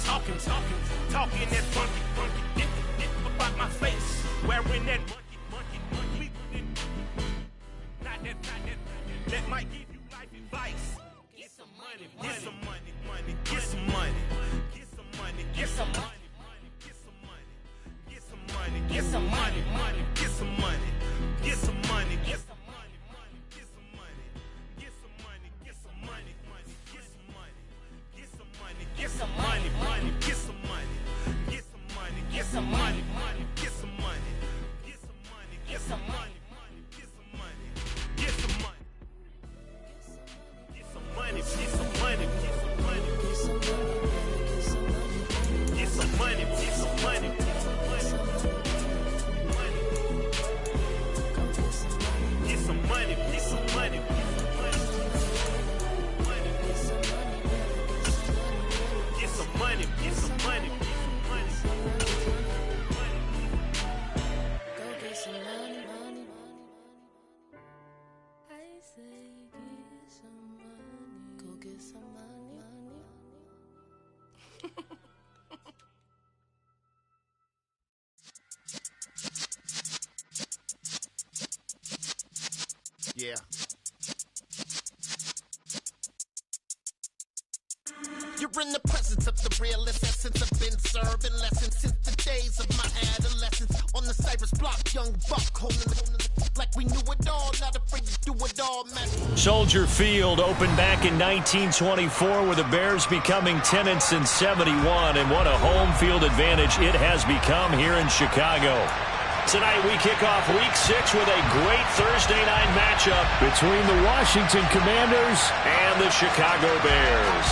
talking that funky, about my face, wearing that monkey, not that, that might give you life advice. Get some money, get some money, get some money, get some money, get some money, get some money, get some money, get some money, get some money, get some money, get some Get some money, get some money, get some money, get some money, get some money, get some money, get some money, get some money, get some money, get some money, get some money, get some money, get some money, get some money, get some money, get some money, get some money. Money, get some money, Go get some money. I say get some money. Go get some money. Yeah. You're in the presence of the realest essence. I've been serving lessons since the days of my adolescence. On the Cypress block, young buck holding like we knew it all, not afraid to do it all, man. Soldier Field opened back in 1924 with the Bears becoming 10-71, and what a home field advantage it has become here in Chicago. Tonight we kick off Week 6 with a great Thursday night matchup between the Washington Commanders and the Chicago Bears.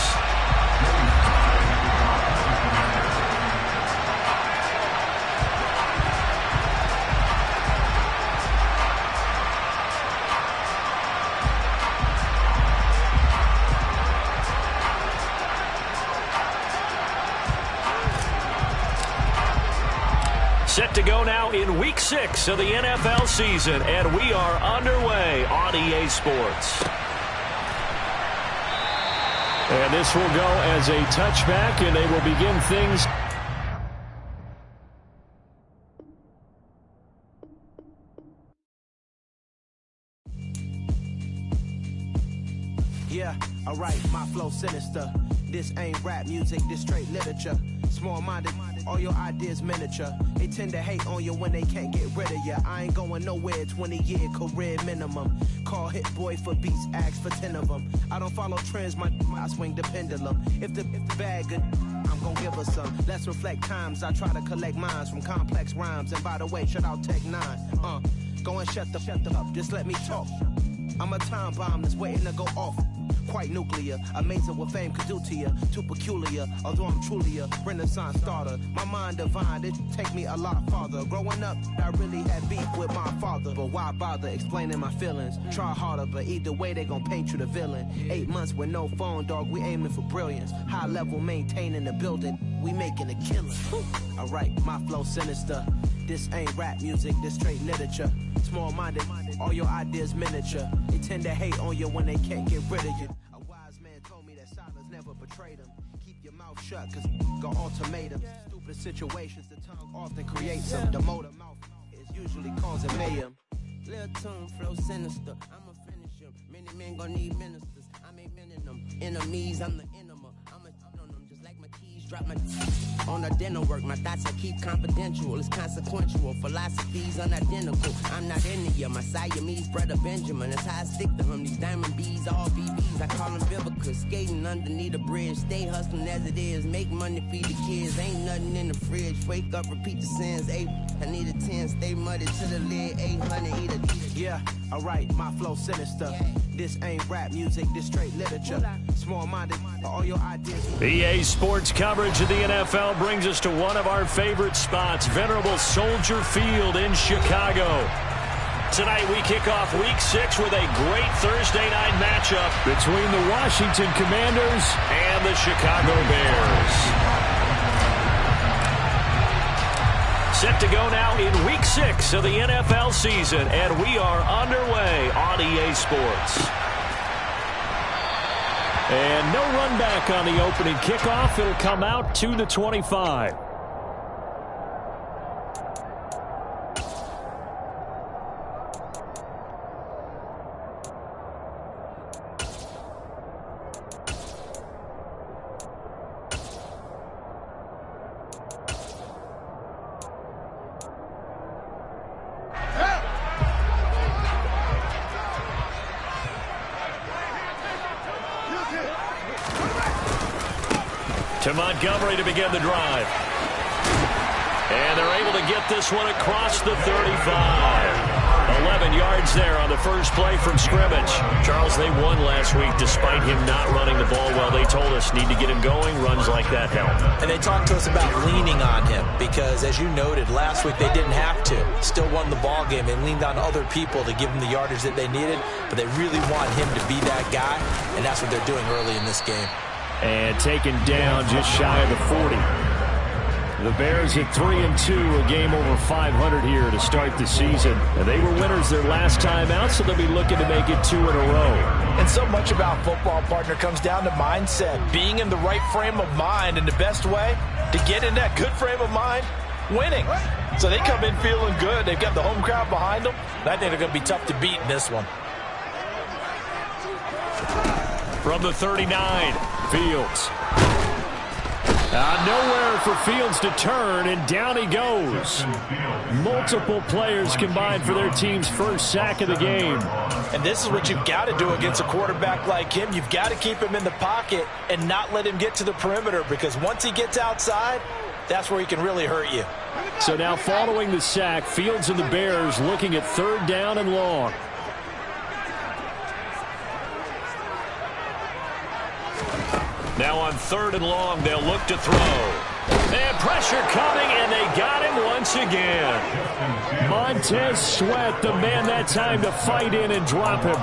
Set to go now in Week 6 of the NFL season, and we are underway on EA Sports. And this will go as a touchback, and they will begin things. Yeah, alright, my flow sinister. This ain't rap music, this straight literature. Small-minded, all your ideas miniature. They tend to hate on you when they can't get rid of you. I ain't going nowhere, 20-year career minimum. Call Hit Boy for beats, ask for 10 of them. I don't follow trends, I swing the pendulum. If the bag good, I'm gonna give her some. Let's reflect times, I try to collect minds from complex rhymes. And by the way, shout out Tech 9. Go and shut the up, just let me talk. I'm a time bomb that's waiting to go off. Quite nuclear, amazing what fame could do to you. Too peculiar, although I'm truly a Renaissance starter. My mind divine, it take me a lot farther. Growing up, I really had beef with my father. But why bother explaining my feelings? Try harder, but either way they gon' paint you the villain. 8 months with no phone, dog, we aiming for brilliance. High level maintaining the building, we making a killing. Alright, my flow sinister. This ain't rap music, this straight literature. Small-minded, all your ideas miniature. They tend to hate on you when they can't get rid of you. A wise man told me that silence never betrayed him. Keep your mouth shut, cause got ultimatums. Stupid situations, the tongue often creates them. The motor mouth is usually causing mayhem. Lil' tune, flow sinister. I'ma finish him. Many men gon' need ministers. I ain't mending them. Enemies, I'm the enema. I'ma on them just like my keys. Drop my on the dinner work. My thoughts I keep confidential. It's consequential. Philosophies unidentical. I'm not into you. My Siamese brother Benjamin. That's how I stick to him. These diamond bees, all BBs. I call them Vivica. Skating underneath the bridge. Stay hustling as it is. Make money, feed the kids. Ain't nothing in the fridge. Wake up, repeat the sins. 8, I need a 10. Stay muddy to the lid. 800, eat a. Yeah, alright, my flow sinister. Yeah. This ain't rap music, this straight literature. Small-minded, all your ideas. EA Sports coverage of the NFL brings us to one of our favorite spots, venerable Soldier Field in Chicago. Tonight we kick off Week 6 with a great Thursday night matchup between the Washington Commanders and the Chicago Bears. Set to go now in Week 6 of the NFL season, and we are underway on EA Sports. And no run back on the opening kickoff. It'll come out to the 25. To Montgomery to begin the drive. And they're able to get this one across the 35. 11 yards there on the first play from scrimmage. Charles, they won last week despite him not running the ball well. They told us need to get him going. Runs like that help. And they talked to us about leaning on him because, as you noted, last week they didn't have to. Still won the ball game. They leaned on other people to give them the yardage that they needed, but they really want him to be that guy, and that's what they're doing early in this game. And taken down just shy of the 40. The Bears at 3-2, a game over 500 here to start the season. And they were winners their last time out, so they'll be looking to make it 2 in a row. And so much about football, partner, comes down to mindset. Being in the right frame of mind, and the best way to get in that good frame of mind, winning. So they come in feeling good. They've got the home crowd behind them. And I think they're going to be tough to beat in this one. From the 39, Fields. Nowhere for Fields to turn, and down he goes. Multiple players combined for their team's first sack of the game. And this is what you've got to do against a quarterback like him. You've got to keep him in the pocket and not let him get to the perimeter, because once he gets outside, that's where he can really hurt you. So now following the sack, Fields and the Bears looking at 3rd down and long. Now on 3rd and long, they'll look to throw. And pressure coming, and they got him once again. Montez Sweat, the man that time to fight in and drop him.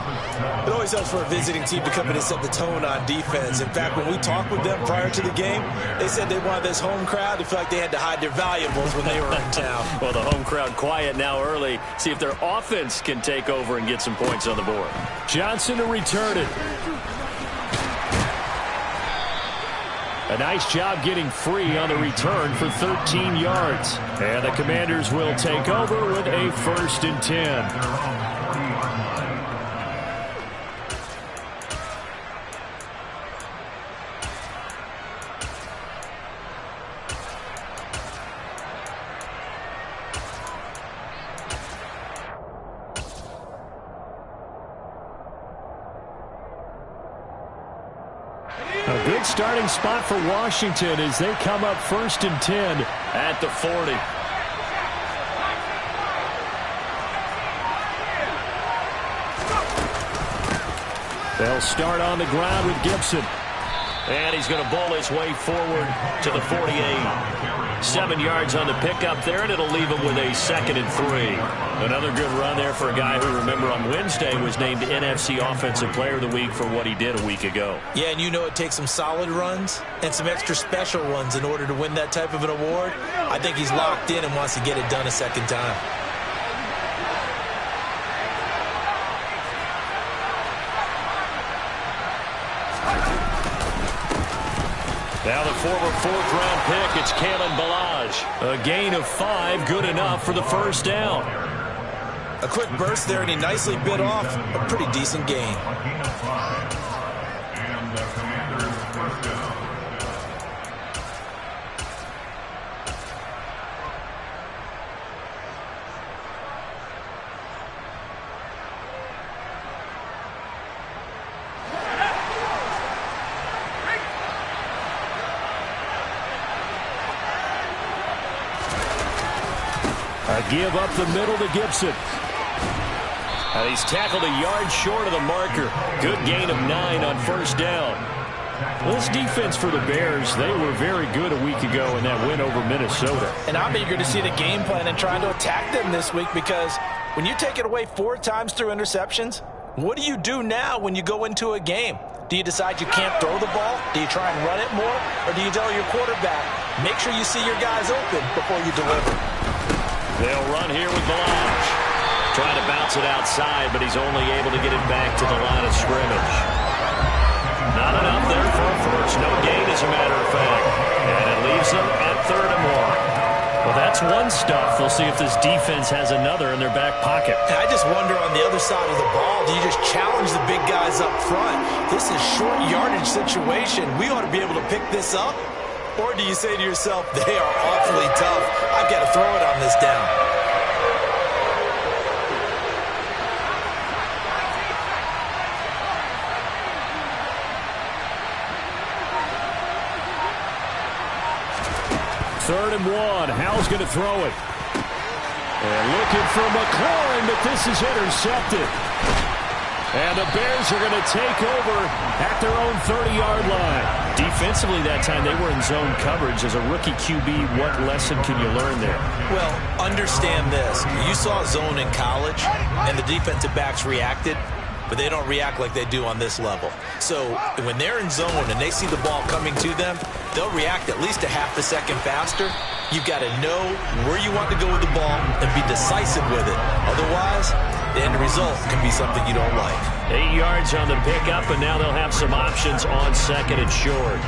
It always helps for a visiting team to come in and set the tone on defense. In fact, when we talked with them prior to the game, they said they wanted this home crowd to feel like they had to hide their valuables when they were in town. Well, the home crowd quiet now early. See if their offense can take over and get some points on the board. Johnson to return it. A nice job getting free on the return for 13 yards. And the Commanders will take over with a 1st and 10. A good starting spot for Washington as they come up 1st and 10 at the 40. They'll start on the ground with Gibson. And he's going to bowl his way forward to the 48. 7 yards on the pickup there, and it'll leave him with a 2nd and 3. Another good run there for a guy who, remember, on Wednesday was named NFC Offensive Player of the Week for what he did a week ago. Yeah, and you know it takes some solid runs and some extra special ones in order to win that type of an award. I think he's locked in and wants to get it done a second time. Now the former 4th-round pick, it's Kalen Ballage. A gain of 5, good enough for the 1st down. A quick burst there, and he nicely bit off a pretty decent gain. A give up the middle to Gibson. And he's tackled a yard short of the marker. Good gain of 9 on 1st down. Well, this defense for the Bears, they were very good a week ago in that win over Minnesota. And I'm eager to see the game plan and trying to attack them this week, because when you take it away 4 times through interceptions, what do you do now when you go into a game? Do you decide you can't throw the ball? Do you try and run it more? Or do you tell your quarterback, make sure you see your guys open before you deliver? They'll run here with Ballage. Trying to bounce it outside, but he's only able to get it back to the line of scrimmage. Not enough. stuff. We'll see if this defense has another in their back pocket. And I just wonder on the other side of the ball, do you just challenge the big guys up front? This is short yardage situation. We ought to be able to pick this up. Or do you say to yourself, they are awfully tough. I've got to throw it on this down. Third and 1. Howell's going to throw it. And looking for McLaurin, but this is intercepted. And the Bears are going to take over at their own 30-yard line. Defensively that time, they were in zone coverage. As a rookie QB, what lesson can you learn there? Well, understand this. You saw zone in college, and the defensive backs reacted, but they don't react like they do on this level. So when they're in zone and they see the ball coming to them, they'll react at least a half a second faster. You've got to know where you want to go with the ball and be decisive with it. Otherwise, the end result can be something you don't like. 8 yards on the pickup, and now they'll have some options on second and short.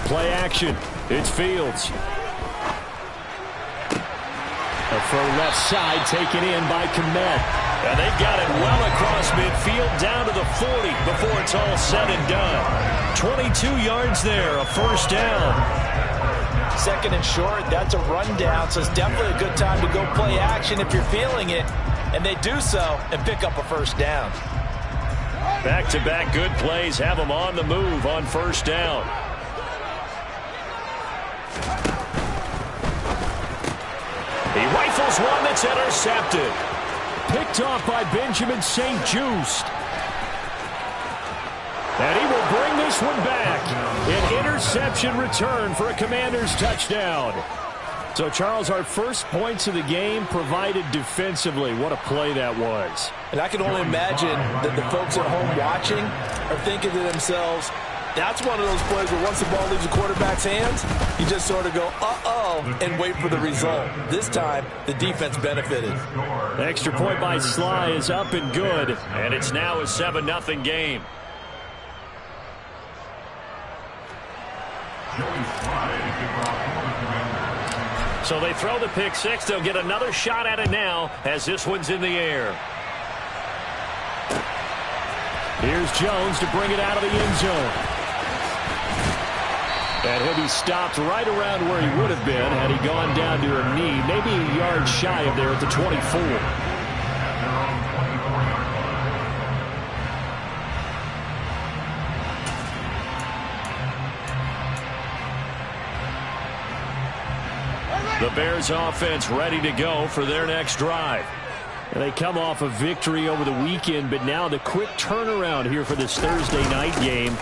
Play action. It's Fields. A throw left side taken in by Kmet. And they've got it well across midfield down to the 40 before it's all said and done. 22 yards there, a first down. Second and short, that's a rundown, so it's definitely a good time to go play action if you're feeling it. And they do so and pick up a first down. Back-to-back good plays have them on the move on first down. He rifles one that's intercepted. Picked off by Benjamin St-Juste. And he will bring this one back. An interception return for a Commanders touchdown. So, Charles, our first points of the game provided defensively. What a play that was. And I can only imagine that the folks at home watching are thinking to themselves, that's one of those plays where once the ball leaves the quarterback's hands, you just sort of go, uh-oh, and wait for the result. This time, the defense benefited. The extra point by Sly is up and good, and it's now a 7-0 game. So they throw the pick six. They'll get another shot at it now as this one's in the air. Here's Jones to bring it out of the end zone. And he'll be stopped right around where he would have been had he gone down to a knee, maybe a yard shy of there at the 24. The Bears offense ready to go for their next drive. And they come off a victory over the weekend, but now the quick turnaround here for this Thursday night game.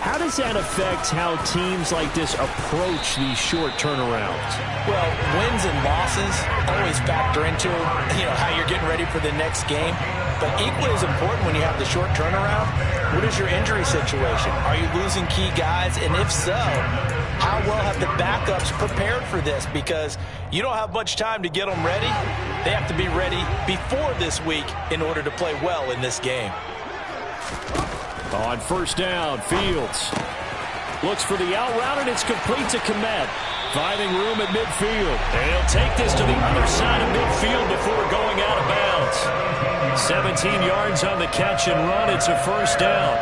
How does that affect how teams like this approach these short turnarounds? Well, wins and losses always factor into, how you're getting ready for the next game. But equally as important when you have the short turnaround, what is your injury situation? Are you losing key guys? And if so, how well have the backups prepared for this? Because you don't have much time to get them ready. They have to be ready before this week in order to play well in this game. On first down, Fields looks for the out route, and it's complete to Kmet. Finding room at midfield. And he'll take this to the other side of midfield before going out of bounds. 17 yards on the catch and run. It's a first down.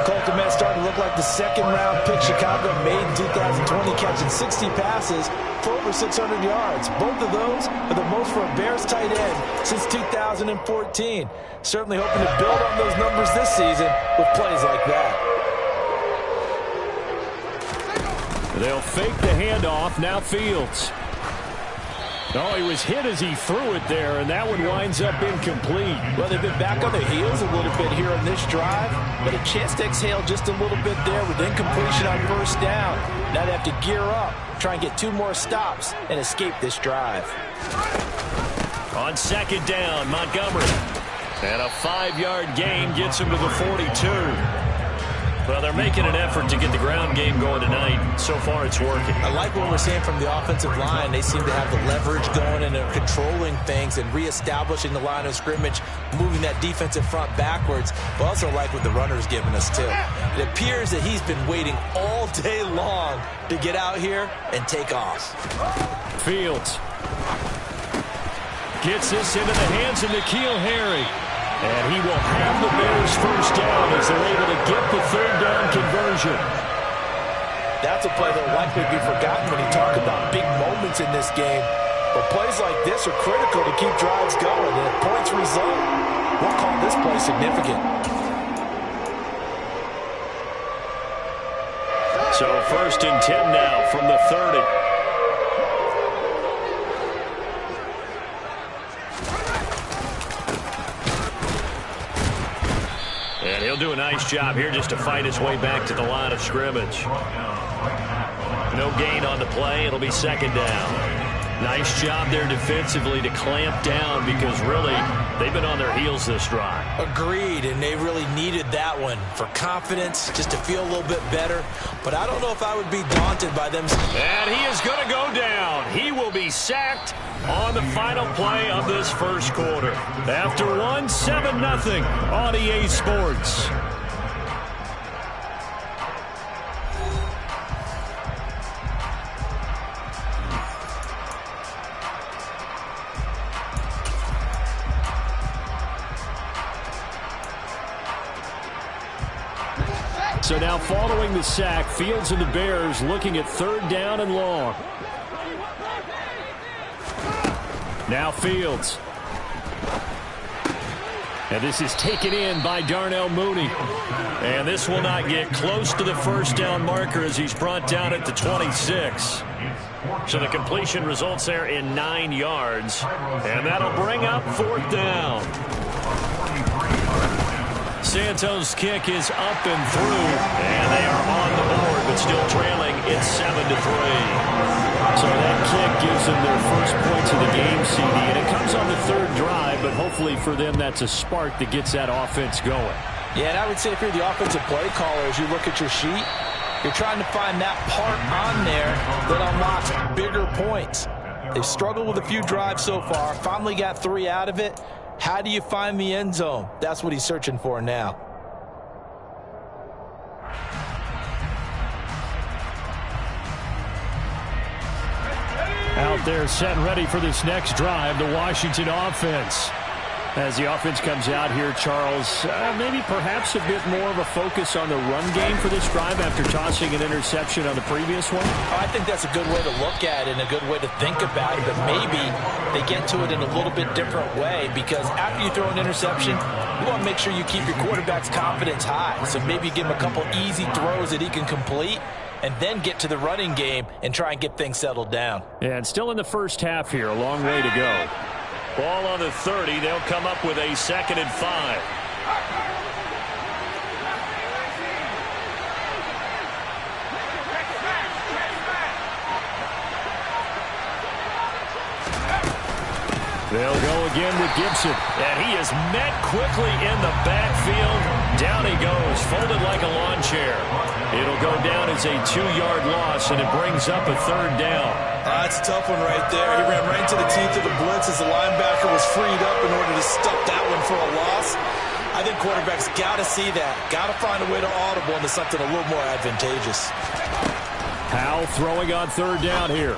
Cole Kmet starting to look like the second-round pick Chicago made in 2020, catching 60 passes for over 600 yards. Both of those are the most for a Bears tight end since 2014. Certainly hoping to build on those numbers this season with plays like that. They'll fake the handoff. Now Fields. Oh, he was hit as he threw it there, and that one winds up incomplete. Well, they've been back on their heels a little bit here on this drive, but a chance to exhale just a little bit there with incompletion on first down. Now they have to gear up, try and get 2 more stops, and escape this drive. On second down, Montgomery. And a 5-yard gain gets him to the 42. Well, they're making an effort to get the ground game going tonight. So far, it's working. I like what we're seeing from the offensive line. They seem to have the leverage going and they're controlling things and reestablishing the line of scrimmage, moving that defensive front backwards. But also like what the runner's giving us, too. It appears that he's been waiting all day long to get out here and take off. Fields gets this into the hands of N'Keal Harry. And he will have the Bears first down as they're able to get the third down conversion. That's a play that will likely be forgotten when you talk about big moments in this game. But plays like this are critical to keep drives going. And if points result, we'll call this play significant. So 1st and 10 now from the 30. And he'll do a nice job here just to fight his way back to the line of scrimmage. No gain on the play. It'll be 2nd down. Nice job there defensively to clamp down because really they've been on their heels this drive. Agreed, and they really needed that one for confidence, just to feel a little bit better. But I don't know if I would be daunted by them. And he is going to go down. He will be sacked on the final play of this first quarter. After 7-0 on EA Sports. So now following the sack, Fields and the Bears looking at 3rd down and long. Now Fields. And this is taken in by Darnell Mooney. And this will not get close to the first down marker as he's brought down at the 26. So the completion results there in 9 yards. And that'll bring up 4th down. Santos' kick is up and through, and they are on the board, but still trailing. It's 7-3. So that kick gives them their first points of the game, CD, and it comes on the 3rd drive, but hopefully for them that's a spark that gets that offense going. Yeah, and I would say if you're the offensive play caller, as you look at your sheet, you're trying to find that part on there that unlocks bigger points. They've struggled with a few drives so far, finally got 3 out of it. How do you find the end zone? That's what he's searching for now. Out there set and ready for this next drive, the Washington offense. As the offense comes out here, Charles, maybe perhaps a bit more of a focus on the run game for this drive after tossing an interception on the previous one? I think that's a good way to look at it and a good way to think about it, but maybe they get to it in a little bit different way because after you throw an interception, you want to make sure you keep your quarterback's confidence high. So maybe give him a couple easy throws that he can complete and then get to the running game and try and get things settled down. Yeah, and still in the first half here, a long way to go. Ball on the 30. They'll come up with a 2nd and 5. They'll go again with Gibson. And he is met quickly in the backfield. Down he goes, folded like a lawn chair. It'll go down as a 2-yard loss, and it brings up a 3rd down. That's a tough one right there. He ran right into the teeth of the blitz as the linebacker was freed up in order to stuff that one for a loss. I think quarterbacks got to see that. Got to find a way to audible into something a little more advantageous. Howell throwing on 3rd down here.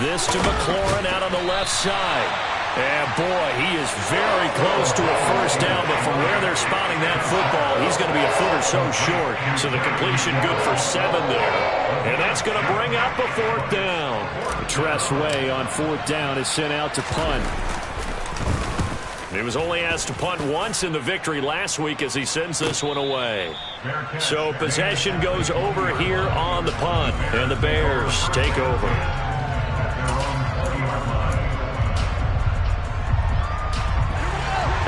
This to McLaurin out on the left side. And, boy, he is very close to a first down, but from where they're spotting that football, he's going to be a foot or so short. So the completion good for 7 there. And that's going to bring up a 4th down. Tress Way on 4th down is sent out to punt. He was only asked to punt once in the victory last week as he sends this one away. So possession goes over here on the punt, and the Bears take over.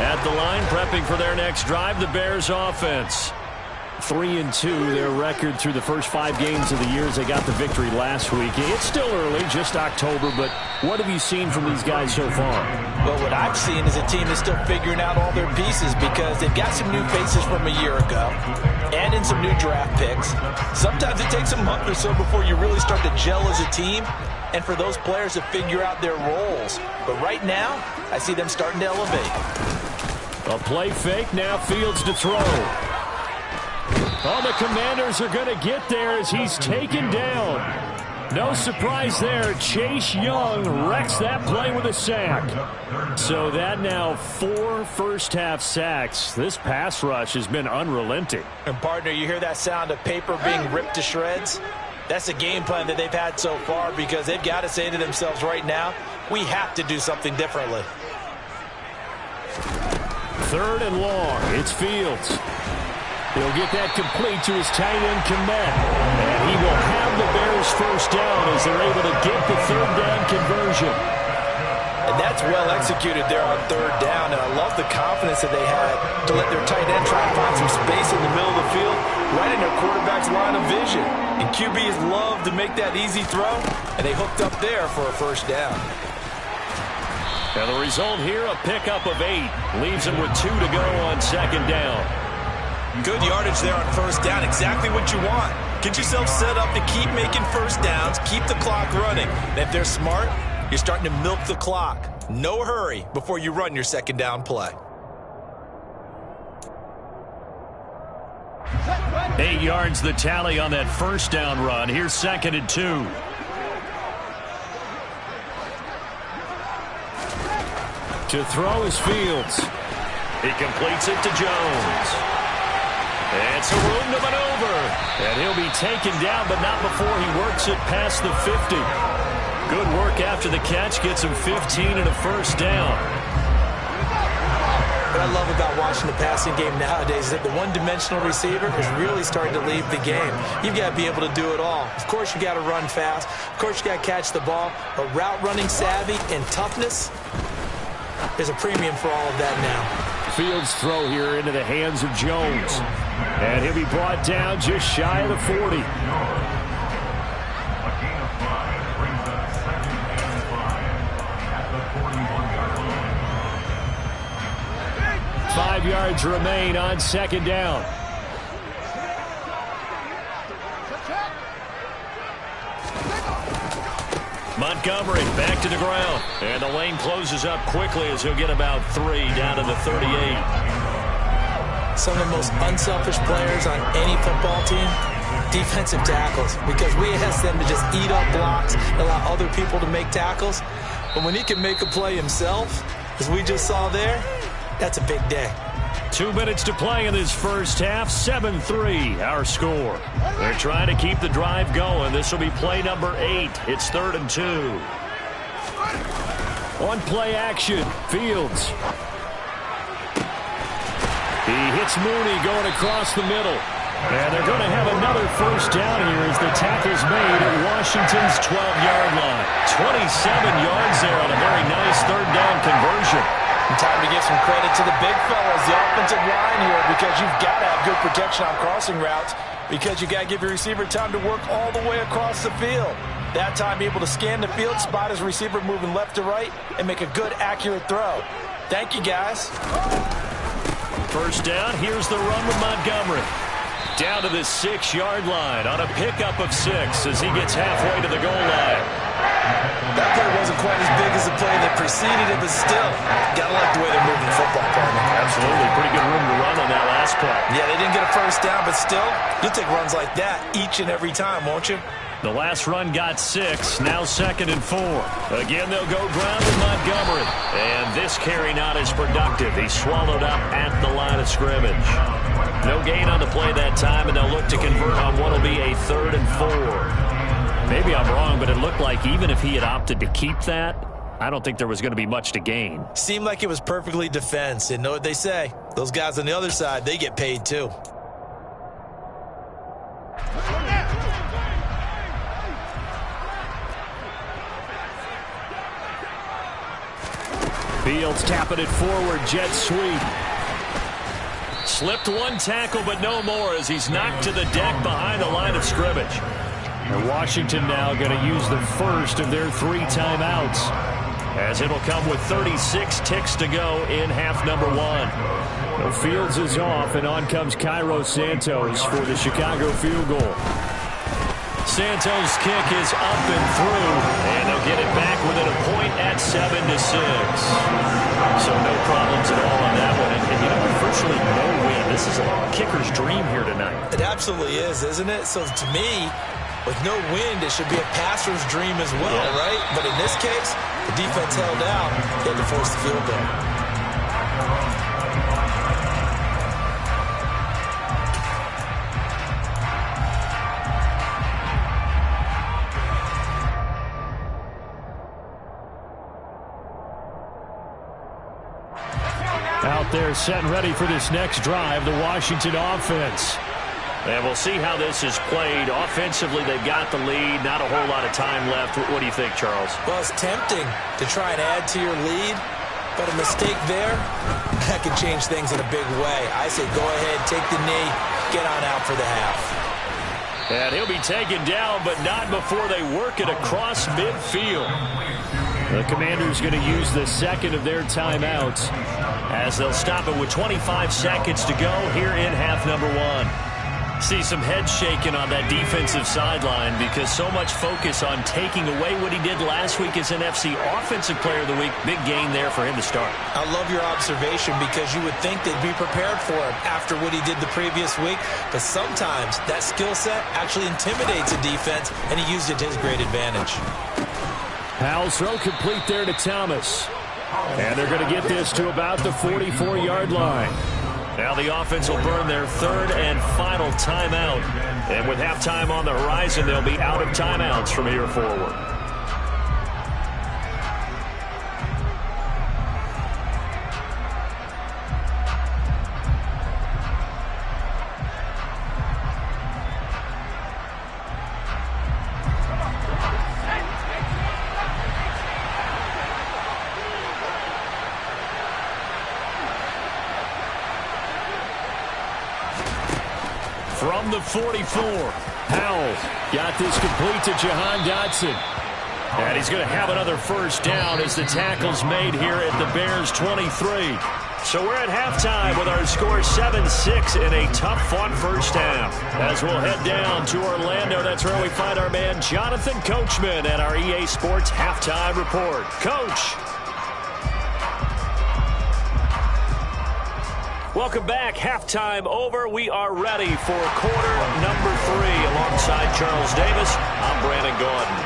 At the line, prepping for their next drive, the Bears offense. 3-2, their record through the first 5 games of the year as they got the victory last week. It's still early, just October, but what have you seen from these guys so far? Well, what I've seen is a team that's still figuring out all their pieces because they've got some new faces from a year ago and in some new draft picks. Sometimes it takes a month or so before you really start to gel as a team and for those players to figure out their roles. But right now, I see them starting to elevate. A play fake, now Fields to throw. Oh, the Commanders are going to get there as he's taken down. No surprise there. Chase Young wrecks that play with a sack. So that now 4 first-half sacks. This pass rush has been unrelenting. And, partner, you hear that sound of paper being ripped to shreds? That's the game plan that they've had so far because they've got to say to themselves right now, we have to do something differently. 3rd and long. It's Fields. He'll get that complete to his tight end, Kmet. And he will have the Bears first down as they're able to get the 3rd down conversion. And that's well executed there on 3rd down. And I love the confidence that they had to let their tight end try and find some space in the middle of the field, right in their quarterback's line of vision. And QBs love to make that easy throw, and they hooked up there for a first down. And the result here, a pickup of 8. Leaves him with 2 to go on 2nd down. Good yardage there on 1st down. Exactly what you want. Get yourself set up to keep making first downs, keep the clock running. And if they're smart, you're starting to milk the clock. No hurry before you run your 2nd down play. 8 yards the tally on that 1st down run. Here's 2nd and 2. To throw is Fields. He completes it to Jones. It's a room to maneuver. And he'll be taken down, but not before he works it past the 50. Good work after the catch. Gets him 15 and a first down. What I love about watching the passing game nowadays is that the one-dimensional receiver is really starting to leave the game. You've got to be able to do it all. Of course, you got to run fast. Of course, you got to catch the ball. But route running savvy and toughness, there's a premium for all of that now. Fields throw here into the hands of Jones. And he'll be brought down just shy of the 40. Five yards remain on 2nd down. Montgomery back to the ground. And the lane closes up quickly as he'll get about 3 down to the 38. Some of the most unselfish players on any football team, defensive tackles, because we ask them to just eat up blocks, allow other people to make tackles. But when he can make a play himself, as we just saw there, that's a big day. 2 minutes to play in this first half. 7-3 our score. They're trying to keep the drive going. This will be play number 8. It's 3rd and 2. On play action, Fields. He hits Mooney going across the middle. And they're going to have another first down here as the tackle's made at Washington's 12-yard line. 27 yards there on a very nice 3rd down conversion. And time to give some credit to the big fellas, the offensive line here, because you've got to have good protection on crossing routes, because you've got to give your receiver time to work all the way across the field. That time, be able to scan the field, spot his receiver moving left to right, and make a good, accurate throw. Thank you, guys. First down, here's the run with Montgomery. Down to the 6-yard line on a pickup of 6 as he gets halfway to the goal line. That play wasn't quite as big as the play that preceded it, but still, gotta like the way they're moving the football, partner. Absolutely, pretty good room to run on that last play. Yeah, they didn't get a first down, but still, you'll take runs like that each and every time, won't you? The last run got 6, now 2nd and 4. Again, they'll go ground with Montgomery. And this carry not as productive. He's swallowed up at the line of scrimmage. No gain on the play that time, and they'll look to convert on what will be a 3rd and 4. Maybe I'm wrong, but it looked like even if he had opted to keep that, I don't think there was going to be much to gain. Seemed like it was perfectly defense. And know what they say? Those guys on the other side, they get paid too. Fields tapping it forward, jet sweep. Slipped one tackle, but no more as he's knocked to the deck behind the line of scrimmage. And Washington now going to use the first of their 3 timeouts, as it'll come with 36 ticks to go in half number 1. Well, Fields is off, and on comes Cairo Santos for the Chicago field goal. Santos' kick is up and through, and they'll get it back within a point at 7-6. So no problems at all on that one. And you know, virtually no wind. This is a kicker's dream here tonight. It absolutely is, isn't it? So to me, with no wind, it should be a passer's dream as well, right? But in this case, the defense held out. They had to force the field goal. Out there set and ready for this next drive, the Washington offense. And we'll see how this is played. Offensively, they've got the lead. Not a whole lot of time left. What do you think, Charles? Well, it's tempting to try and add to your lead, but a mistake there, that could change things in a big way. I say go ahead, take the knee, get on out for the half. And he'll be taken down, but not before they work it across midfield. The Commanders going to use the second of their timeouts as they'll stop it with 25 seconds to go here in half number 1. See some head shaking on that defensive sideline because so much focus on taking away what he did last week as NFC Offensive Player of the Week. Big gain there for him to start. I love your observation because you would think they'd be prepared for him after what he did the previous week. But sometimes that skill set actually intimidates a defense, and he used it to his great advantage. Powell's throw complete there to Thomas. And they're going to get this to about the 44-yard line. Now the offense will burn their 3rd and final timeout. And with halftime on the horizon, they'll be out of timeouts from here forward. From the 44, Powell got this complete to Jahan Dotson. And he's going to have another first down as the tackle's made here at the Bears' 23. So we're at halftime with our score 7-6 in a tough-fought first half. As we'll head down to Orlando, that's where we find our man Jonathan Coachman at our EA Sports Halftime Report. Coach. Welcome back. Halftime over. We are ready for quarter number 3. Alongside Charles Davis, I'm Brandon Gordon.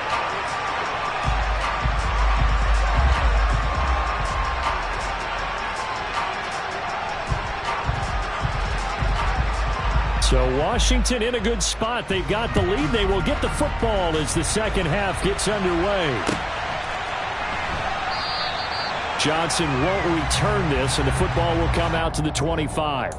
So Washington in a good spot. They've got the lead. They will get the football as the second half gets underway. Johnson won't return this, and the football will come out to the 25.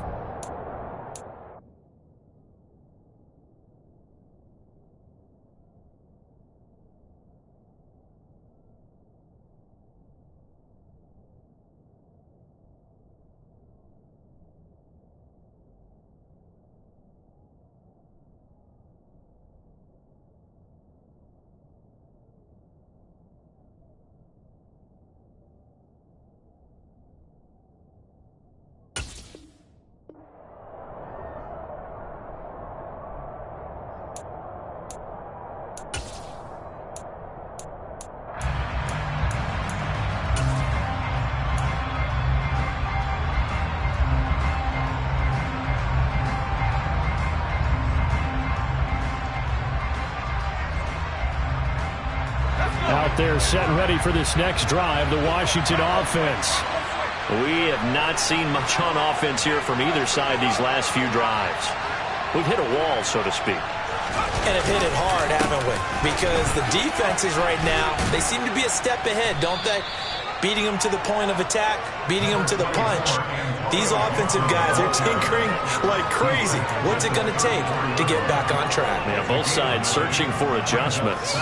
They're set and ready for this next drive, the Washington offense. We have not seen much on offense here from either side these last few drives. We've hit a wall, so to speak. And have hit it hard, haven't we? Because the defenses right now, they seem to be a step ahead, don't they? Beating them to the point of attack, beating them to the punch. These offensive guys are tinkering like crazy. What's it going to take to get back on track? Yeah, both sides searching for adjustments.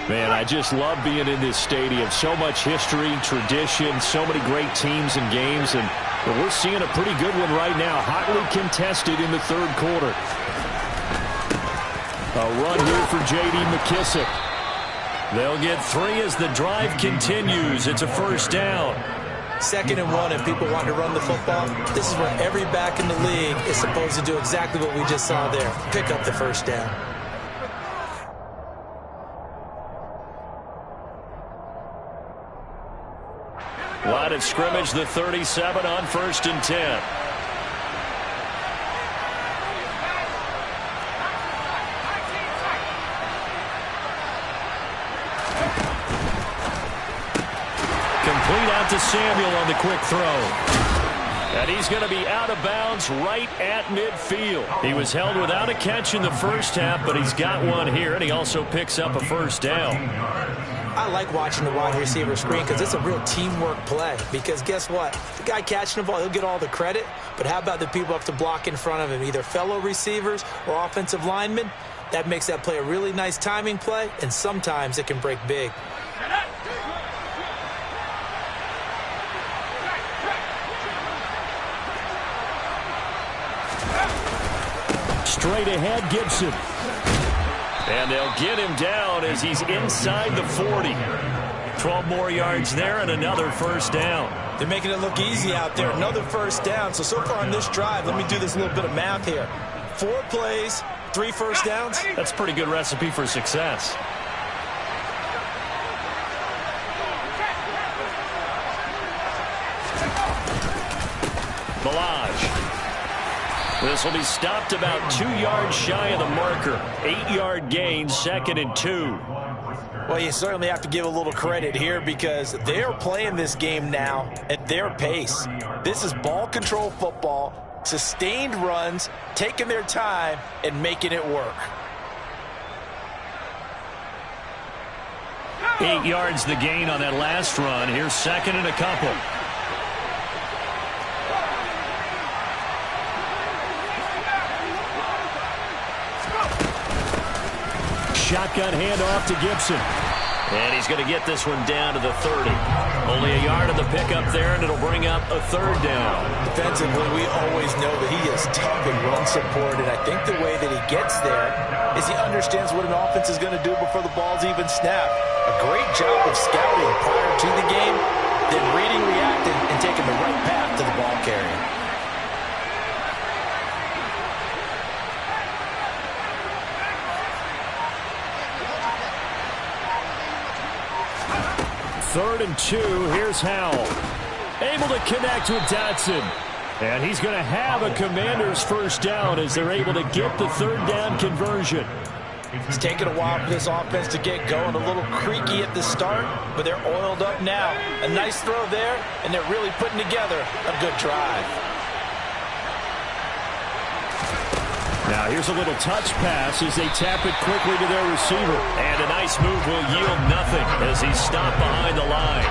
Man, I just love being in this stadium. So much history, tradition, so many great teams and games, and we're seeing a pretty good one right now. Hotly contested in the third quarter. A run here for J.D. McKissick. They'll get 3 as the drive continues. It's a first down. 2nd and 1, and people want to run the football. This is where every back in the league is supposed to do exactly what we just saw there. Pick up the first down. Line of scrimmage, the 37 on 1st and 10. Complete out to Samuel on the quick throw. And he's going to be out of bounds right at midfield. He was held without a catch in the first half, but he's got one here, and he also picks up a first down. I like watching the wide receiver screen because it's a real teamwork play. Because guess what? The guy catching the ball, he'll get all the credit. But how about the people up to block in front of him, either fellow receivers or offensive linemen? That makes that play a really nice timing play, and sometimes it can break big. Straight ahead, Gibson. And they'll get him down as he's inside the 40. 12 more yards there and another first down. They're making it look easy out there. Another first down. So far on this drive, let me do this little bit of math here. 4 plays, 3 first downs. That's a pretty good recipe for success. Balaj. This will be stopped about 2 yards shy of the marker. 8-yard gain, 2nd and 2. Well, you certainly have to give a little credit here because they're playing this game now at their pace. This is ball control football, sustained runs, taking their time, and making it work. 8 yards the gain on that last run. Here's 2nd and a couple. Shotgun handoff to Gibson. And he's going to get this one down to the 30. Only a yard of the pickup there, and it'll bring up a 3rd down. Defensively, we always know that he is tough in run support, and I think the way that he gets there is he understands what an offense is going to do before the ball's even snapped. A great job of scouting prior to the game, then reading, reacting, and taking the right path to the ball carrier. Third and 2, here's Howell. Able to connect with Dotson. And he's going to have a Commander's first down as they're able to get the 3rd down conversion. It's taken a while for this offense to get going. A little creaky at the start, but they're oiled up now. A nice throw there, and they're really putting together a good drive. Now here's a little touch pass as they tap it quickly to their receiver. And a nice move will yield nothing as he's stopped behind the line.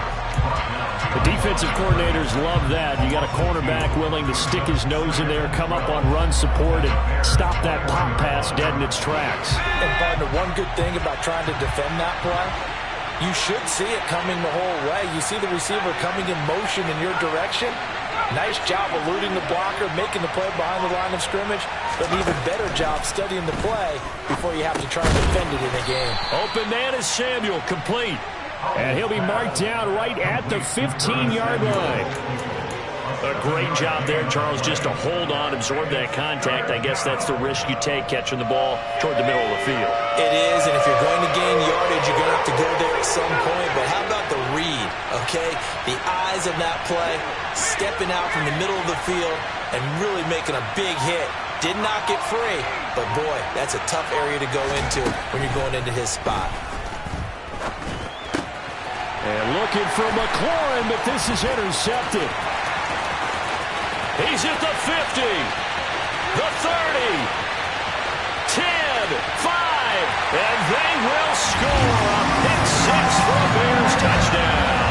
The defensive coordinators love that. You got a cornerback willing to stick his nose in there, come up on run support, and stop that pop pass dead in its tracks. And partner, one good thing about trying to defend that play, you should see it coming the whole way. You see the receiver coming in motion in your direction. Nice job eluding the blocker, making the play behind the line of scrimmage, but an even better job studying the play before you have to try and defend it in a game. Open man is Samuel, complete. And he'll be marked down right at the 15-yard line. A great job there, Charles, just to hold on, absorb that contact. I guess that's the risk you take catching the ball toward the middle of the field. It is, and if you're going to gain yardage, you're going to have to go there at some point. But how about the read, okay? The eyes of that play, stepping out from the middle of the field and really making a big hit. Did not get free, but boy, that's a tough area to go into when you're going into his spot. And looking for McLaurin, but this is intercepted. He's at the 50, the 30, 10, 5, and they will score a pick six for a Bears touchdown.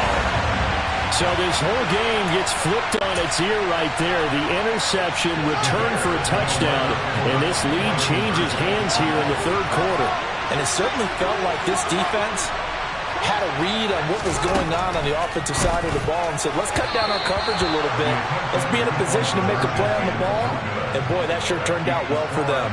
So this whole game gets flipped on its ear right there. The interception, return for a touchdown, and this lead changes hands here in the third quarter. And it certainly felt like this defense had a read on what was going on the offensive side of the ball and said, let's cut down our coverage a little bit. Let's be in a position to make a play on the ball. And, boy, that sure turned out well for them.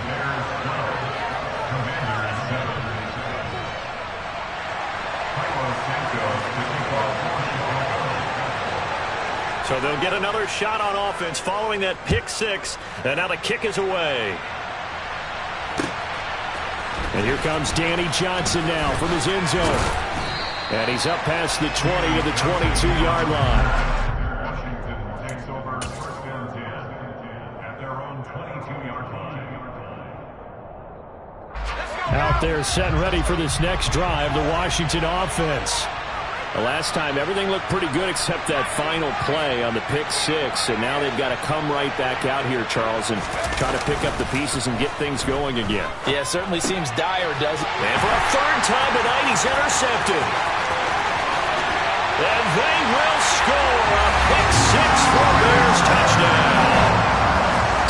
So they'll get another shot on offense following that pick six. And now the kick is away. And here comes Danny Johnson now from his end zone. And he's up past the 20 to the 22-yard line. Washington takes over first and 10 at their own 22-yard line. Out there set and ready for this next drive, the Washington offense. The last time, everything looked pretty good except that final play on the pick six. And now they've got to come right back out here, Charles, and try to pick up the pieces and get things going again. Yeah, certainly seems dire, doesn't it? And for a third time tonight, he's intercepted. And they will score a pick six for a Bears touchdown.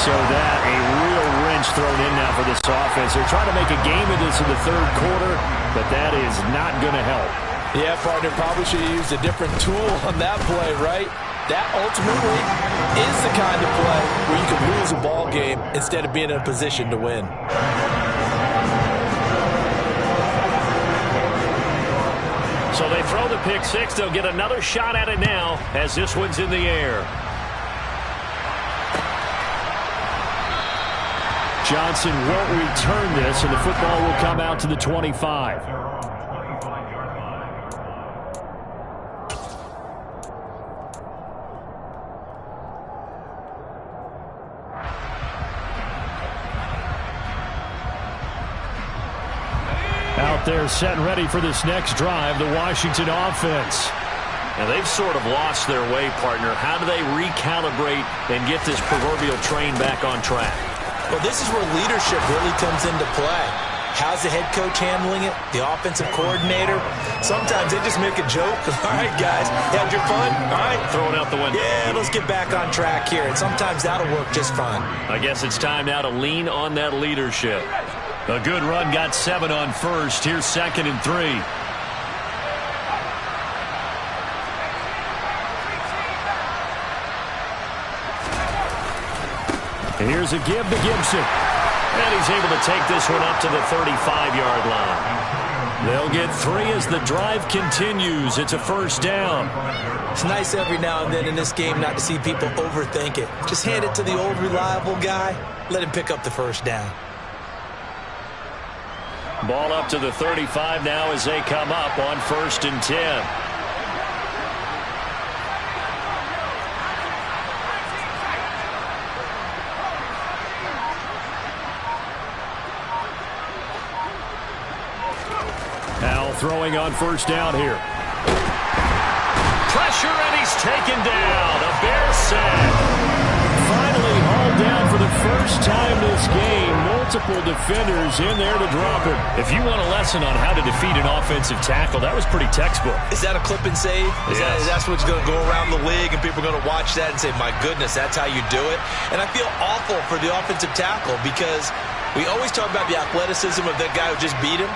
So that, a real wrench thrown in now for this offense. They're trying to make a game of this in the third quarter, but that is not going to help. Yeah, partner, probably should have used a different tool on that play, right? That ultimately is the kind of play where you can lose a ball game instead of being in a position to win. So they throw the pick six. They'll get another shot at it now as this one's in the air. Johnson won't return this, and the football will come out to the 25. Out there set and ready for this next drive, the Washington offense. Now they've sort of lost their way, partner. How do they recalibrate and get this proverbial train back on track? Well, this is where leadership really comes into play. How's the head coach handling it? The offensive coordinator? Sometimes they just make a joke. All right, guys, you had your fun? All right. Throw it out the window. Yeah, let's get back on track here. And sometimes that'll work just fine. I guess it's time now to lean on that leadership. A good run, got 7 on first. Here's 2nd and 3. And here's a give to Gibson. And he's able to take this one up to the 35-yard line. They'll get 3 as the drive continues. It's a first down. It's nice every now and then in this game not to see people overthink it. Just hand it to the old reliable guy. Let him pick up the first down. Ball up to the 35 now as they come up on 1st and 10. Now throwing on 1st down here. Pressure, and he's taken down. A Bear sack. Finally hauled down for the first time this game. Multiple defenders in there to drop him. If you want a lesson on how to defeat an offensive tackle, that was pretty textbook. Is that a clip and save? That's what's going to go around the league, and people are going to watch that and say, my goodness, that's how you do it? And I feel awful for the offensive tackle because we always talk about the athleticism of that guy who just beat him.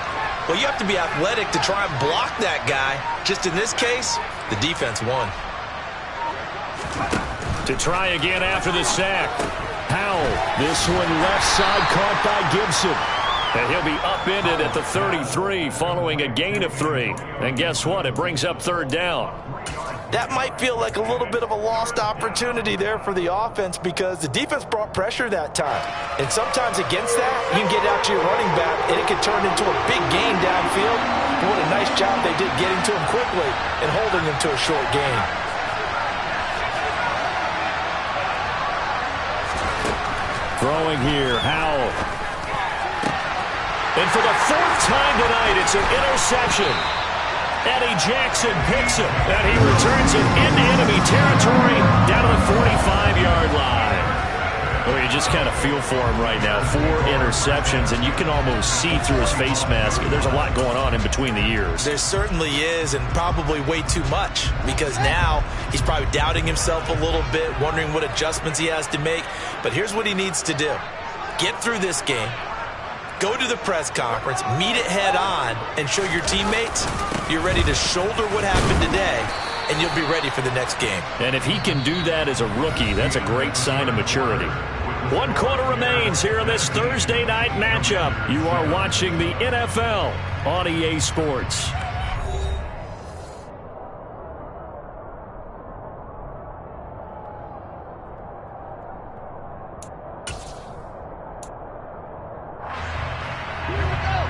Well, you have to be athletic to try and block that guy. Just in this case, the defense won. To try again after the sack. Howell, this one left side caught by Gibson. And he'll be upended at the 33 following a gain of 3. And guess what? It brings up 3rd down. That might feel like a little bit of a lost opportunity there for the offense because the defense brought pressure that time. And sometimes against that, you can get out to your running back, and it can turn into a big gain downfield. But what a nice job they did getting to him quickly and holding him to a short gain. Throwing here, Howell. And for the 4th time tonight, it's an interception. Eddie Jackson picks him, and he returns it into enemy territory down to the 45-yard line. Well, you just kind of feel for him right now. 4 interceptions, and you can almost see through his face mask. There's a lot going on in between the ears. There certainly is, and probably way too much, because now he's probably doubting himself a little bit, wondering what adjustments he has to make. But here's what he needs to do. Get through this game, go to the press conference, meet it head on, and show your teammates you're ready to shoulder what happened today, and you'll be ready for the next game. And if he can do that as a rookie, that's a great sign of maturity. 1 quarter remains here in this Thursday night matchup. You are watching the NFL on EA Sports.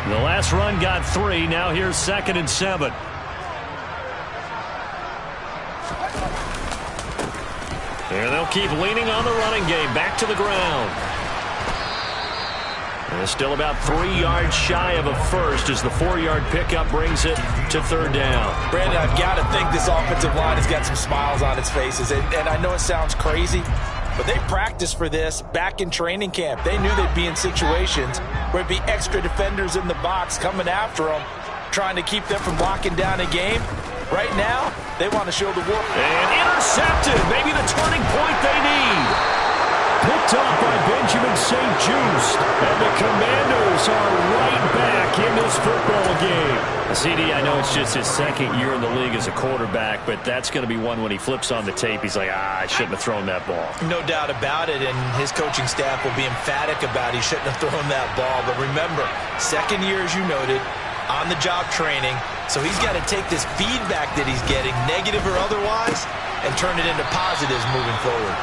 The last run got 3. Now here's 2nd and 7. And they'll keep leaning on the running game. Back to the ground. And it's still about 3 yards shy of a first as the 4-yard pickup brings it to 3rd down. Brandon, I've got to think this offensive line has got some smiles on its faces. And I know it sounds crazy, but they practiced for this back in training camp. They knew they'd be in situations where it'd be extra defenders in the box coming after them, trying to keep them from locking down a game. Right now, they want to show the world. And intercepted. Maybe the turning point they need. Picked up by Benjamin St. Just. And the Commanders are right back in this football game. CD, I know it's just his 2nd year in the league as a quarterback, but that's going to be one when he flips on the tape. He's like, I shouldn't have thrown that ball. No doubt about it, and his coaching staff will be emphatic about he shouldn't have thrown that ball. But remember, 2nd year, as you noted, on-the-job training, so he's got to take this feedback that he's getting, negative or otherwise, and turn it into positives moving forward.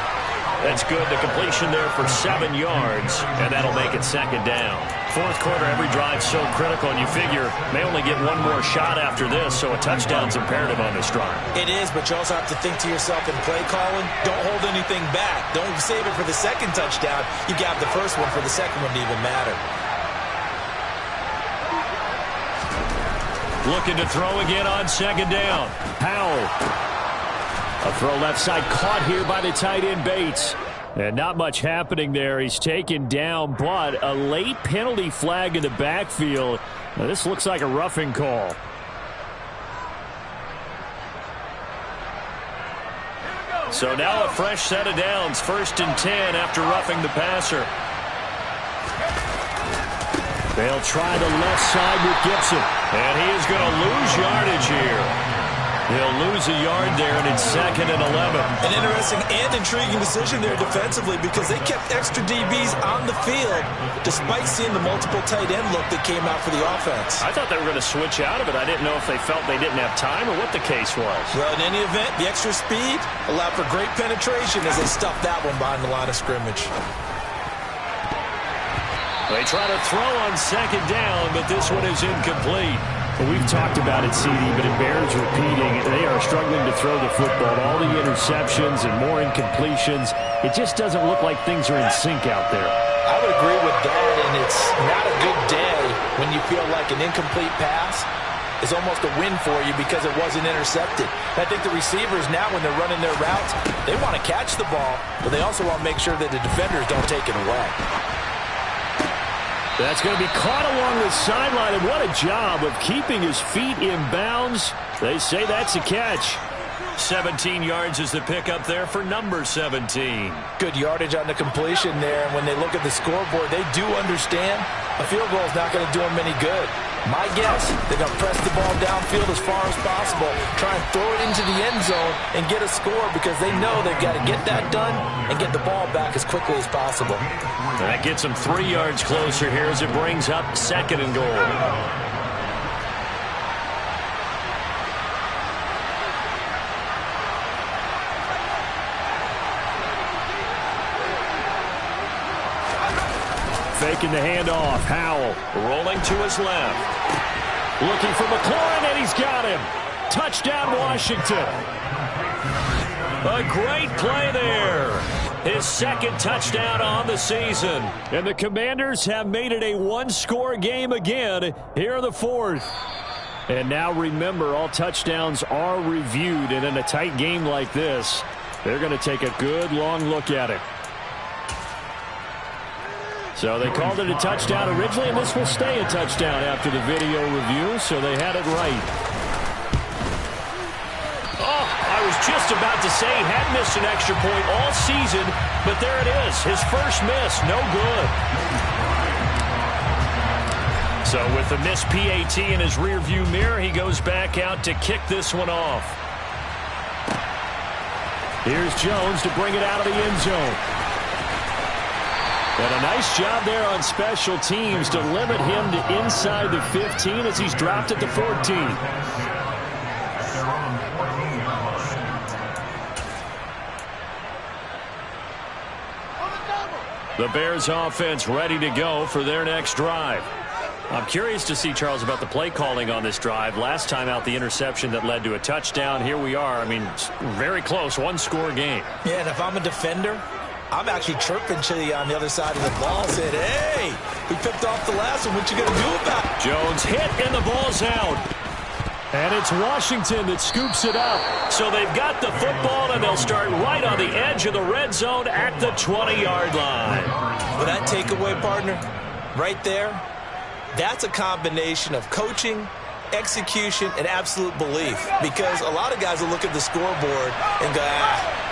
That's good. The completion there for 7 yards, and that'll make it 2nd down. 4th quarter, every drive so critical, and you figure may only get one more shot after this, so a touchdown's imperative on this drive. It is, but you also have to think to yourself in play calling, don't hold anything back. Don't save it for the 2nd touchdown. You got the first one for the 2nd one to even matter. Looking to throw again on 2nd down. Powell. A throw left side caught here by the tight end Bates. And not much happening there. He's taken down, but a late penalty flag in the backfield. Now, this looks like a roughing call. So now a fresh set of downs. 1st and 10 after roughing the passer. They'll try the left side with Gibson. And he is going to lose yardage here. He'll lose a yard there, and it's 2nd and 11. An interesting and intriguing decision there defensively because they kept extra DBs on the field despite seeing the multiple tight end look that came out for the offense. I thought they were going to switch out of it. I didn't know if they felt they didn't have time or what the case was. Well, in any event, the extra speed allowed for great penetration as they stuffed that one behind the line of scrimmage. They try to throw on 2nd down, but this one is incomplete. Well, we've talked about it, CD, but it bears repeating. They are struggling to throw the football. All the interceptions and more incompletions. It just doesn't look like things are in sync out there. I would agree with that, and it's not a good day when you feel like an incomplete pass is almost a win for you because it wasn't intercepted. And I think the receivers now, when they're running their routes, they want to catch the ball, but they also want to make sure that the defenders don't take it away. That's going to be caught along the sideline, and what a job of keeping his feet in bounds. They say that's a catch. 17 yards is the pickup there for number 17. Good yardage on the completion there, and when they look at the scoreboard, they do understand a field goal is not going to do them any good. My guess, they're going to press the ball downfield as far as possible, try and throw it into the end zone and get a score because they know they've got to get that done and get the ball back as quickly as possible. That gets them 3 yards closer here as it brings up 2nd and goal. Faking the handoff. Howell rolling to his left. Looking for McLaurin, and he's got him. Touchdown, Washington. A great play there. His 2nd touchdown on the season. And the Commanders have made it a one-score game again here in the 4th. And now remember, all touchdowns are reviewed. And in a tight game like this, they're going to take a good long look at it. So they called it a touchdown originally, and this will stay a touchdown after the video review, so they had it right. Oh, I was just about to say he had missed an extra point all season, but there it is. His first miss, no good. So with the missed PAT in his rearview mirror, he goes back out to kick this one off. Here's Jones to bring it out of the end zone. And a nice job there on special teams to limit him to inside the 15 as he's dropped at the 14. The Bears offense ready to go for their next drive. I'm curious to see, Charles, about the play calling on this drive. Last time out, the interception that led to a touchdown. Here we are. I mean, very close, one-score game. Yeah, and if I'm a defender, I'm actually chirping to you on the other side of the ball, saying, hey, we picked off the last one. What you going to do about it? Jones hit, and the ball's out. And it's Washington that scoops it up. So they've got the football, and they'll start right on the edge of the red zone at the 20-yard line. Well, that takeaway, partner, right there, that's a combination of coaching, execution, and absolute belief. Because a lot of guys will look at the scoreboard and go,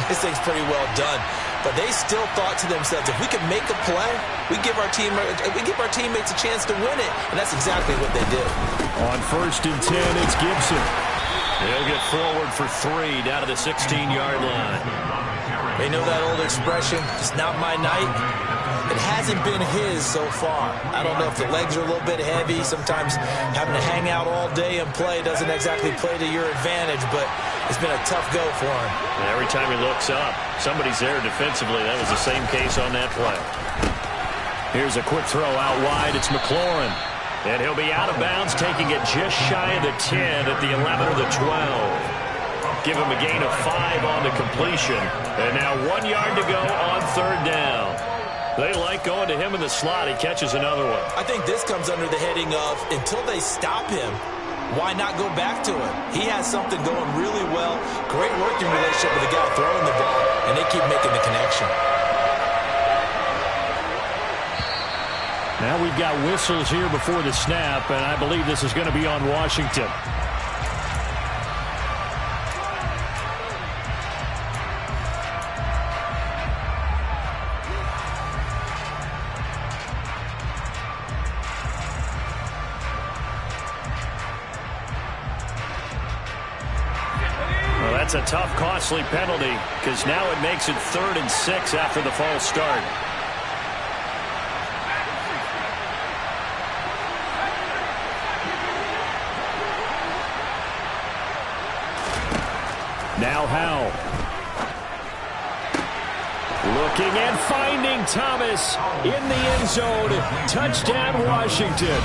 this thing's pretty well done. But they still thought to themselves, if we can make a play, we give our teammates a chance to win it. And that's exactly what they did. On 1st and 10, it's Gibson. He'll get forward for 3 down to the 16-yard line. They know that old expression, it's not my night. It hasn't been his so far. I don't know if the legs are a little bit heavy. Sometimes having to hang out all day and play doesn't exactly play to your advantage, but it's been a tough go for him. And every time he looks up, somebody's there defensively. That was the same case on that play. Here's a quick throw out wide. It's McLaurin. And he'll be out of bounds, taking it just shy of the 10 at the 11 or the 12. Give him a gain of 5 on the completion. And now 1 yard to go on 3rd down. They like going to him in the slot. He catches another one. I think this comes under the heading of, until they stop him, why not go back to him? He has something going really well. Great working relationship with the guy throwing the ball, and they keep making the connection. Now we've got whistles here before the snap, and I believe this is going to be on Washington. That's a tough, costly penalty because now it makes it 3rd and 6 after the false start. Now Howell. Looking and finding Thomas in the end zone. Touchdown, Washington.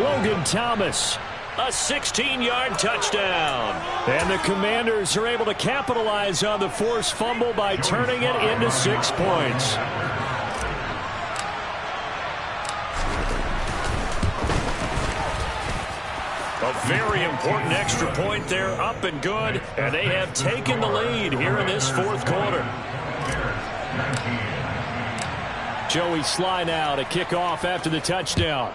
Logan Thomas. A 16-yard touchdown. And the Commanders are able to capitalize on the forced fumble by turning it into 6 points. A very important extra point there, up and good. And they have taken the lead here in this 4th quarter. Joey Sly now to kick off after the touchdown.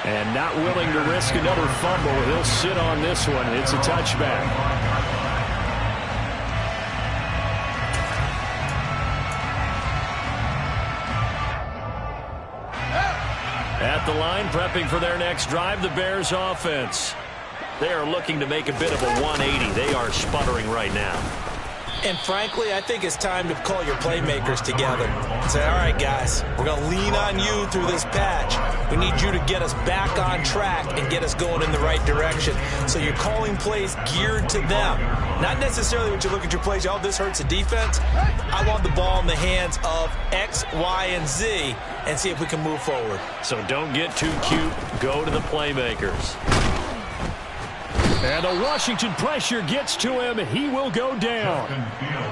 And not willing to risk another fumble. He'll sit on this one. It's a touchback. At the line, prepping for their next drive, the Bears offense. They are looking to make a bit of a 180. They are sputtering right now. And frankly, I think it's time to call your playmakers together and say, all right, guys, we're going to lean on you through this patch. We need you to get us back on track and get us going in the right direction. So you're calling plays geared to them. Not necessarily when you look at your plays, oh, this hurts the defense. I want the ball in the hands of X, Y, and Z and see if we can move forward. So don't get too cute. Go to the playmakers. And a Washington pressure gets to him. He will go down.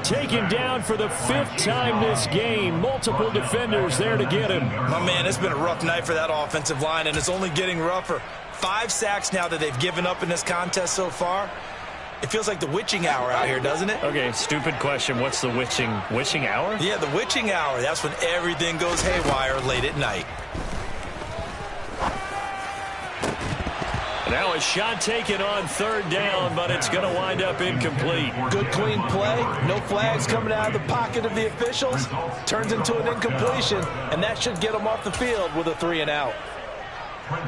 Taken down for the 5th time this game. Multiple defenders there to get him. My man, it's been a rough night for that offensive line, and it's only getting rougher. 5 sacks now that they've given up in this contest so far. It feels like the witching hour out here, doesn't it? Okay, stupid question. What's the witching hour? Yeah, the witching hour. That's when everything goes haywire late at night. Now a shot taken on third down, but it's going to wind up incomplete. Good clean play. No flags coming out of the pocket of the officials. Turns into an incompletion, and that should get them off the field with a 3 and out.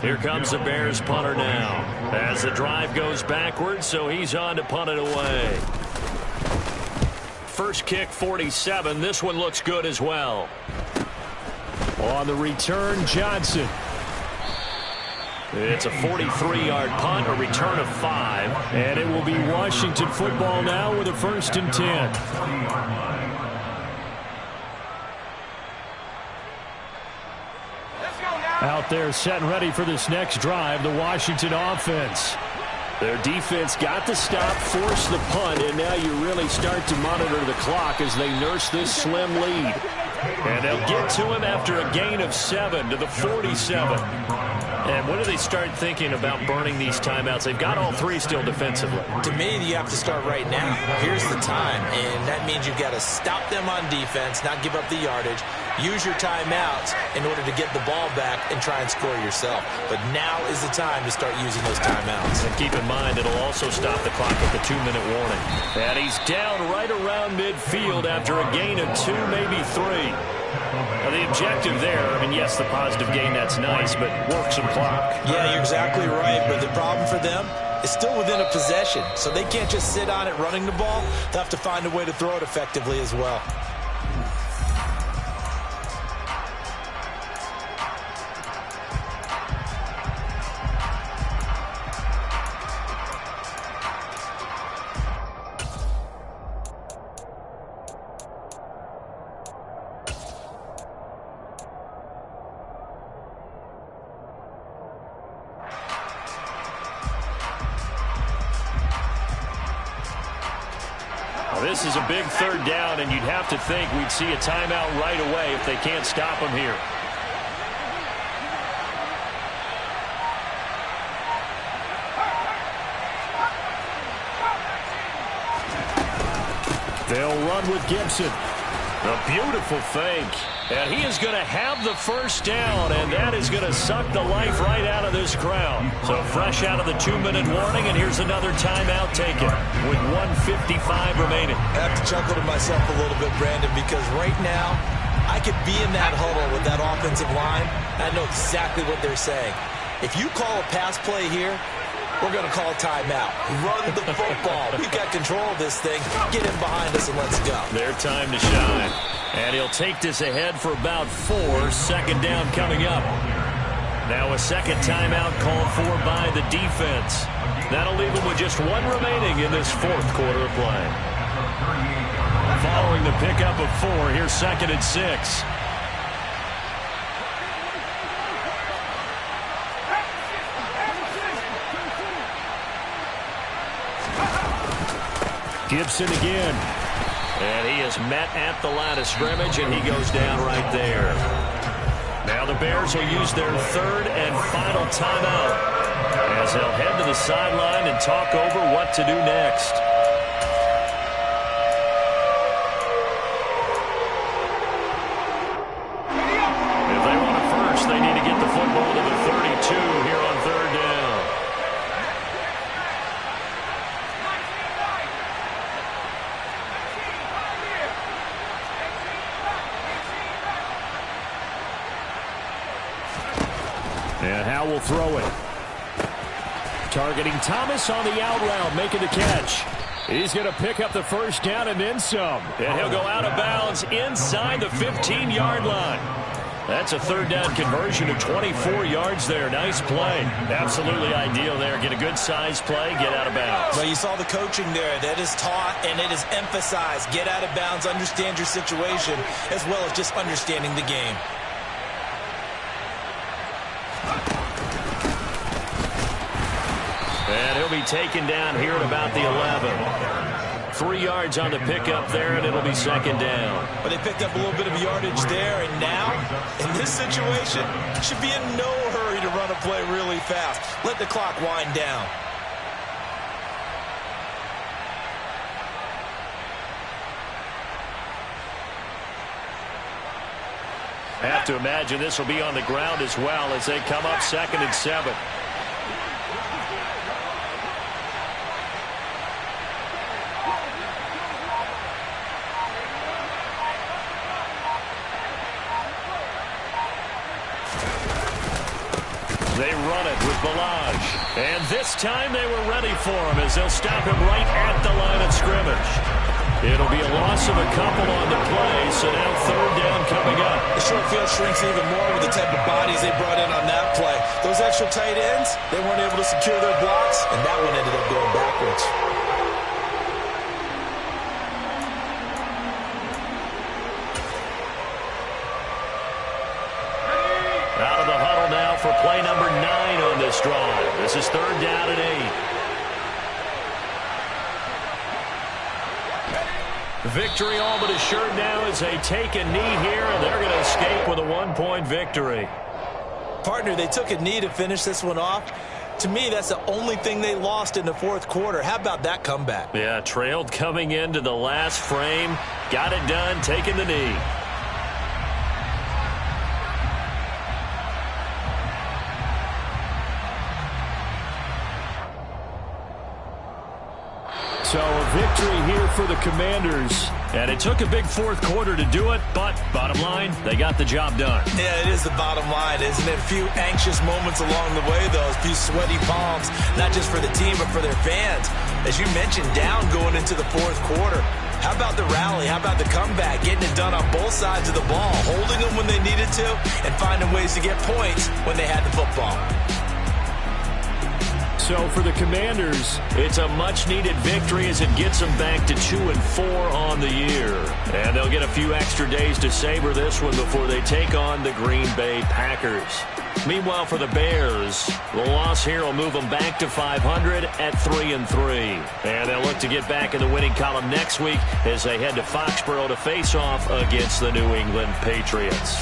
Here comes the Bears punter now as the drive goes backwards, so he's on to punt it away. First kick, 47. This one looks good as well. On the return, Johnson. It's a 43-yard punt, a return of 5. And it will be Washington football now with a 1st and 10. Out there set and ready for this next drive, the Washington offense. Their defense got the stop, forced the punt, and now you really start to monitor the clock as they nurse this slim lead. And they'll get to him after a gain of 7 to the 47. And when do they start thinking about burning these timeouts? They've got all 3 still defensively. To me, you have to start right now. Here's the time, and that means you've got to stop them on defense, not give up the yardage, use your timeouts in order to get the ball back and try and score yourself. But now is the time to start using those timeouts. And keep in mind, it'll also stop the clock at the 2-minute warning. And he's down right around midfield after a gain of 2, maybe 3. Now, the objective there, I mean, yes, the positive gain, that's nice, but work some clock. Yeah, you're exactly right, but the problem for them is still within a possession, so they can't just sit on it running the ball. They'll have to find a way to throw it effectively as well. This is a big 3rd down, and you'd have to think we'd see a timeout right away if they can't stop him here. They'll run with Gibson. A beautiful fake. And he is going to have the 1st down, and that is going to suck the life right out of this crowd. So fresh out of the 2-minute warning, and here's another timeout taken with 1:55 remaining. I have to chuckle to myself a little bit, Brandon, because right now I could be in that huddle with that offensive line. I know exactly what they're saying. If you call a pass play here, we're going to call a timeout. Run the football. We've got control of this thing. Get in behind us and let's go. Their time to shine. And he'll take this ahead for about 4. 2nd down coming up. Now a second timeout called for by the defense. That'll leave them with just 1 remaining in this 4th quarter of play. Following the pickup of 4, here's 2nd and 6. Gibson again. And he is met at the line of scrimmage, and he goes down right there. Now the Bears will use their 3rd and final timeout as they'll head to the sideline and talk over what to do next. If they want it first, they need to get the football to the 32 here on 3rd down. And Howe will throw it. Targeting Thomas on the out route, making the catch. He's going to pick up the 1st down and then some. And he'll go out of bounds inside the 15-yard line. That's a 3rd down conversion of 24 yards there. Nice play. Absolutely ideal there. Get a good size play, get out of bounds. Well, you saw the coaching there. That is taught and it is emphasized. Get out of bounds, understand your situation, as well as just understanding the game. And he'll be taken down here at about the 11. 3 yards on the pickup there, and it'll be 2nd down. But they picked up a little bit of yardage there, and now, in this situation, should be in no hurry to run a play really fast. Let the clock wind down. Have to imagine this will be on the ground as well as they come up 2nd and 7. They run it with Balaj. And this time they were ready for him as they'll stop him right at the line of scrimmage. It'll be a loss of a couple on the play, so now third down coming up. The short field shrinks even more with the type of bodies they brought in on that play. Those extra tight ends, they weren't able to secure their blocks, and that one ended up going backwards. Out of the huddle now for play number 9 on this drive. This is third down and 8. Victory all but assured now as they take a knee here, and they're going to escape with a 1-point victory. Partner, they took a knee to finish this one off. To me, that's the only thing they lost in the fourth quarter. How about that comeback? Yeah, trailed coming into the last frame. Got it done, taking the knee. So a victory here for the Commanders. And it took a big fourth quarter to do it, but bottom line, they got the job done. Yeah, it is the bottom line, isn't it? A few anxious moments along the way, though. A few sweaty palms, not just for the team, but for their fans. As you mentioned, down going into the fourth quarter. How about the rally? How about the comeback? Getting it done on both sides of the ball, holding them when they needed to, and finding ways to get points when they had the football. So for the Commanders, it's a much-needed victory as it gets them back to 2-4 on the year. And they'll get a few extra days to savor this one before they take on the Green Bay Packers. Meanwhile, for the Bears, the loss here will move them back to 500 at 3-3. And they'll look to get back in the winning column next week as they head to Foxborough to face off against the New England Patriots.